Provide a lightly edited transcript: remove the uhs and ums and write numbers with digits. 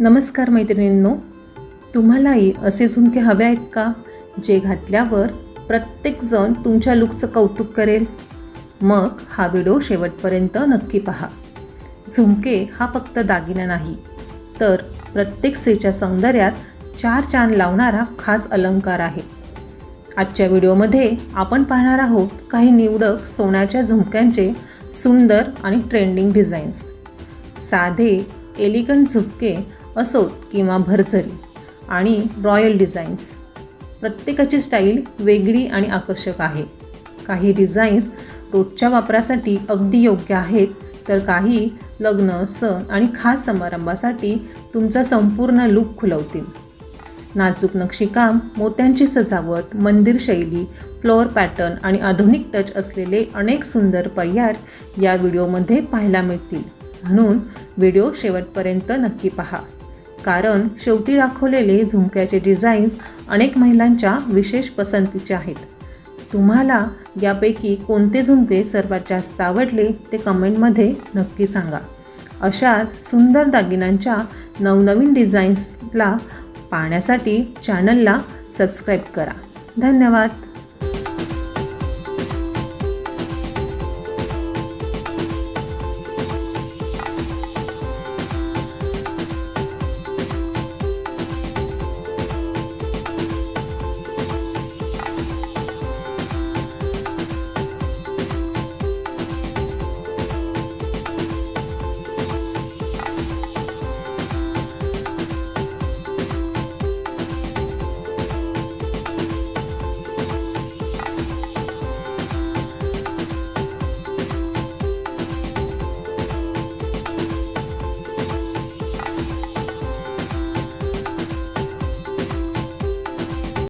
नमस्कार मैत्रिणींनो, तुम्हालाही असे झुमके हवे आहेत का जे घातल्यावर प्रत्येकजण तुमच्या लुकचं कौतुक करेल? मग हा व्हिडिओ शेवटपर्यंत नक्की पहा. झुमके हा फक्त दागिना नाही, तर प्रत्येक स्त्रीच्या सौंदर्यात चार चांद लावणारा खास अलंकार आहे. आजच्या व्हिडिओमध्ये आपण पाहणार आहोत काही निवडक सोन्याच्या झुमक्यांचे सुंदर आणि ट्रेंडिंग डिझाईन्स. साधे एलिगंट झुमके असोत किंवा भरजरी आणि रॉयल डिझाईन्स, प्रत्येकाची स्टाईल वेगळी आणि आकर्षक आहे. काही डिझाईन्स रोजच्या वापरासाठी अगदी योग्य आहेत, तर काही लग्न, सण आणि खास समारंभासाठी तुमचा संपूर्ण लूक खुलवतील. नाजूक नक्षीकाम, मोत्यांची सजावट, मंदिर शैली, फ्लोअर पॅटर्न आणि आधुनिक टच असलेले अनेक सुंदर पर्याय या व्हिडिओमध्ये पाहायला मिळतील. म्हणून व्हिडिओ शेवटपर्यंत नक्की पहा, कारण शेवटी दाखवलेले झुमक्याचे डिझाईन्स अनेक महिलांच्या विशेष पसंतीचे आहेत. तुम्हाला यापैकी कोणते झुमके सर्वात जास्त आवडले ते कमेंटमध्ये नक्की सांगा. अशाच सुंदर दागिन्यांच्या नवनवीन डिझाईन्सला पाहण्यासाठी चॅनलला सबस्क्राईब करा. धन्यवाद.